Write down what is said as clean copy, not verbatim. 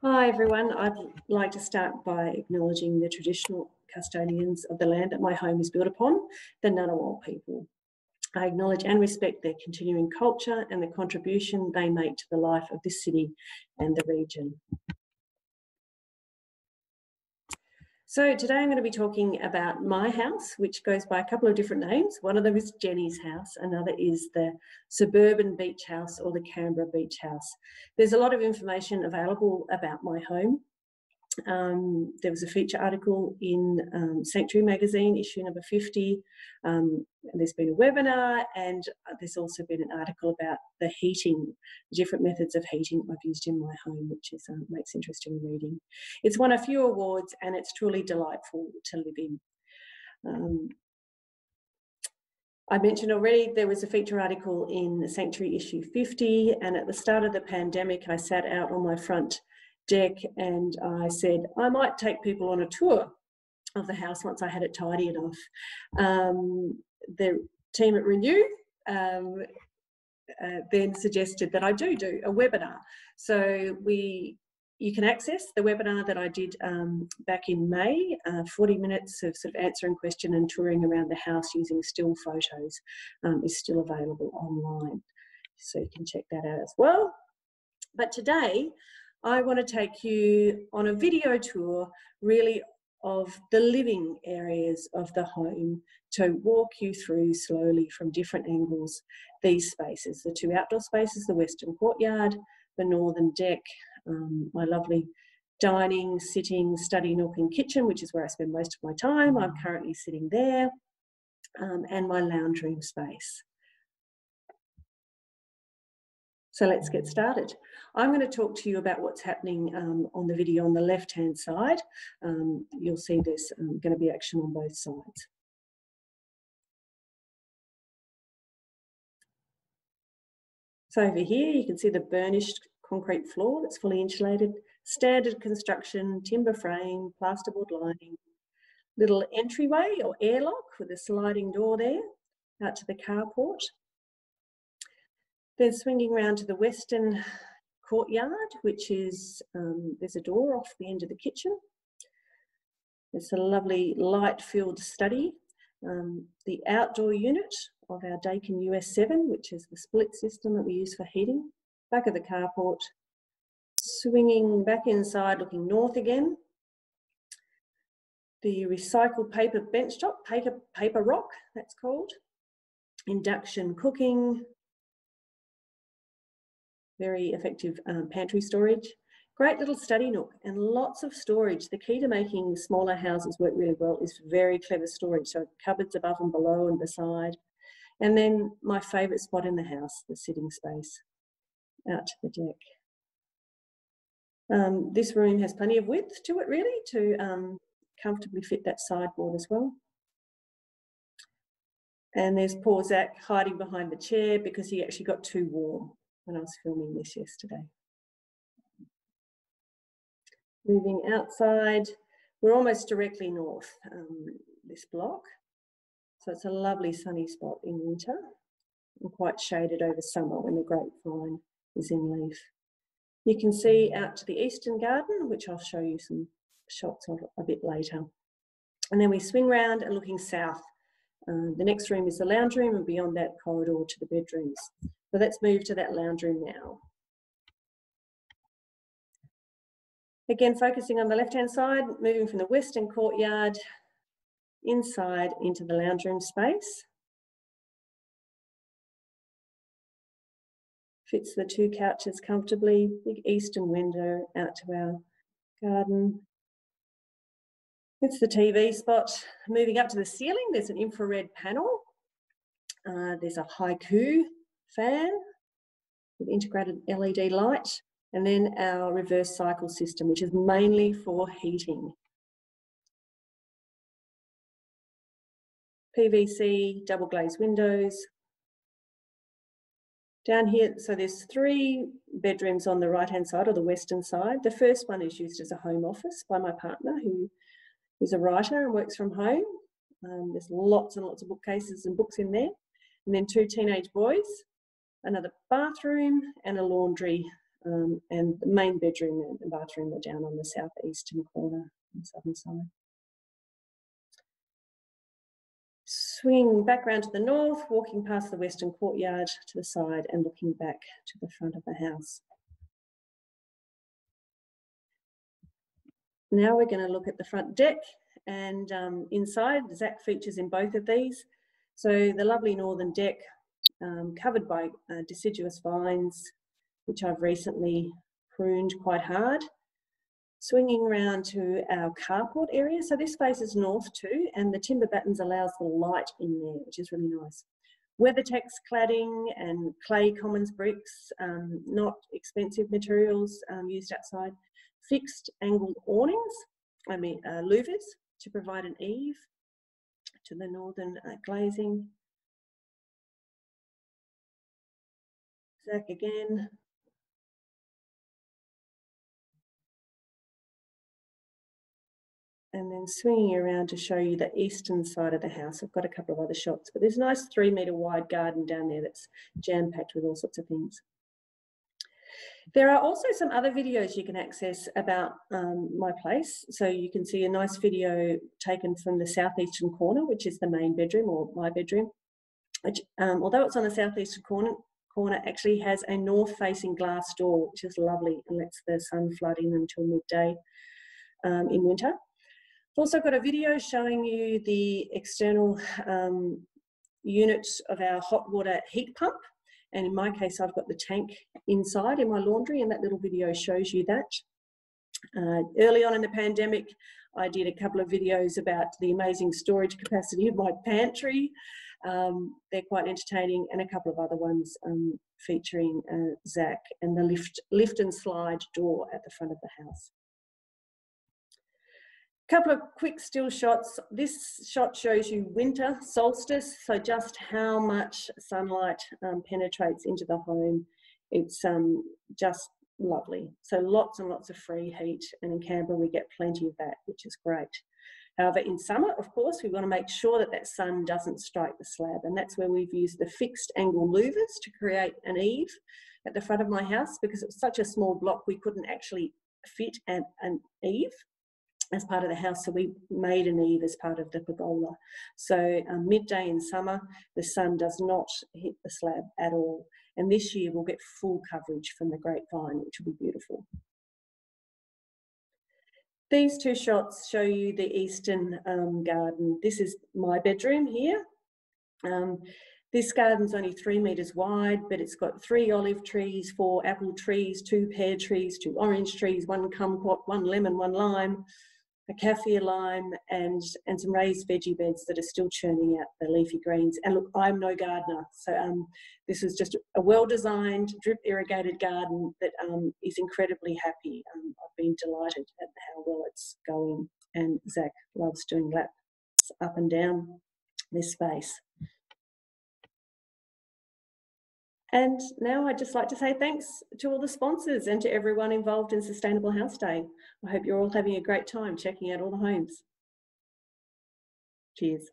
Hi everyone, I'd like to start by acknowledging the traditional custodians of the land that my home is built upon, the Ngunnawal people. I acknowledge and respect their continuing culture and the contribution they make to the life of this city and the region. So today I'm going to be talking about my house, which goes by a couple of different names. One of them is Jenny's house, another is the suburban beach house or the Canberra beach house. There's a lot of information available about my home. There was a feature article in Sanctuary magazine, issue number 50. There's been a webinar, and there's also been an article about the heating, the different methods of heating I've used in my home, which is makes interesting reading. It's won a few awards, and it's truly delightful to live in. I mentioned already there was a feature article in Sanctuary issue 50, and at the start of the pandemic, I sat out on my front deck and I said I might take people on a tour of the house once I had it tidy enough. The team at Renew then suggested that I do a webinar. So you can access the webinar that I did back in May, 40 minutes of sort of answering question and touring around the house using still photos is still available online. So you can check that out as well. But today, I want to take you on a video tour really of the living areas of the home to walk you through slowly from different angles these spaces, the two outdoor spaces, the western courtyard, the northern deck, my lovely dining, sitting, study nook and kitchen, which is where I spend most of my time. I'm currently sitting there, and my lounge room space. So let's get started. I'm going to talk to you about what's happening on the video on the left-hand side. You'll see there's going to be action on both sides. So over here, you can see the burnished concrete floor that's fully insulated, standard construction, timber frame, plasterboard lining, little entryway or airlock with a sliding door there out to the carport. Then swinging around to the western courtyard, which is, there's a door off the end of the kitchen. It's a lovely light-filled study. The outdoor unit of our Dakin US7, which is the split system that we use for heating. Back of the carport, swinging back inside, looking north again. The recycled paper benchtop, paper rock, that's called. Induction cooking. Very effective pantry storage. Great little study nook and lots of storage. The key to making smaller houses work really well is very clever storage. So cupboards above and below and beside. And then my favourite spot in the house, the sitting space out to the deck. This room has plenty of width to it really to comfortably fit that sideboard as well. And there's poor Zach hiding behind the chair because he actually got too warm when I was filming this yesterday. Moving outside, we're almost directly north, this block. So it's a lovely sunny spot in winter and quite shaded over summer when the grapevine is in leaf. You can see out to the eastern garden, which I'll show you some shots of a bit later. And then we swing round and looking south. The next room is the lounge room and beyond that corridor to the bedrooms. So let's move to that lounge room now. Again, focusing on the left-hand side, moving from the western courtyard inside into the lounge room space. Fits the two couches comfortably, big eastern window out to our garden. It's the TV spot. Moving up to the ceiling, there's an infrared panel. There's a haiku fan with integrated LED light, and then our reverse cycle system, which is mainly for heating. PVC double glazed windows. Down here, so there's 3 bedrooms on the right-hand side or the western side. The first one is used as a home office by my partner, who is a writer and works from home. There's lots and lots of bookcases and books in there. And then 2 teenage boys, another bathroom and a laundry and the main bedroom and bathroom are down on the southeastern corner and southern side. Swinging back round to the north, walking past the western courtyard to the side and looking back to the front of the house. Now we're going to look at the front deck, and inside, Zach features in both of these. So the lovely northern deck, covered by deciduous vines, which I've recently pruned quite hard. Swinging around to our carport area. So this faces north too, and the timber battens allows the light in there, which is really nice. WeatherTex cladding and clay commons bricks, not expensive materials used outside. Fixed angled awnings, louvers, to provide an eave to the northern glazing. Zach again. And then swinging around to show you the eastern side of the house. I've got a couple of other shots, but there's a nice 3 metre wide garden down there that's jam-packed with all sorts of things. There are also some other videos you can access about my place. So you can see a nice video taken from the southeastern corner, which is the main bedroom or my bedroom, which, although it's on the southeastern corner, actually has a north-facing glass door, which is lovely and lets the sun flood in until midday in winter. I've also got a video showing you the external units of our hot water heat pump. And in my case, I've got the tank inside in my laundry, and that little video shows you that. Early on in the pandemic, I did a couple of videos about the amazing storage capacity of my pantry. They're quite entertaining, and a couple of other ones featuring Zach and the lift and slide door at the front of the house. Couple of quick still shots. This shot shows you winter solstice, so just how much sunlight penetrates into the home. It's just lovely. So lots and lots of free heat, and in Canberra we get plenty of that, which is great. However, in summer, of course, we want to make sure that that sun doesn't strike the slab, and that's where we've used the fixed angle louvers to create an eave at the front of my house. Because it was such a small block, we couldn't actually fit an eave as part of the house, so we made an eave as part of the pergola. So midday in summer, the sun does not hit the slab at all. And this year we'll get full coverage from the grapevine, which will be beautiful. These two shots show you the eastern garden. This is my bedroom here. This garden's only 3 metres wide, but it's got 3 olive trees, 4 apple trees, 2 pear trees, 2 orange trees, 1 kumquat, 1 lemon, 1 lime, a kaffir lime, and some raised veggie beds that are still churning out the leafy greens. And look, I'm no gardener, so this is just a well-designed, drip irrigated garden that is incredibly happy. I've been delighted at how well it's going, and Zach loves doing laps up and down this space. And now I'd just like to say thanks to all the sponsors and to everyone involved in Sustainable House Day. I hope you're all having a great time checking out all the homes. Cheers.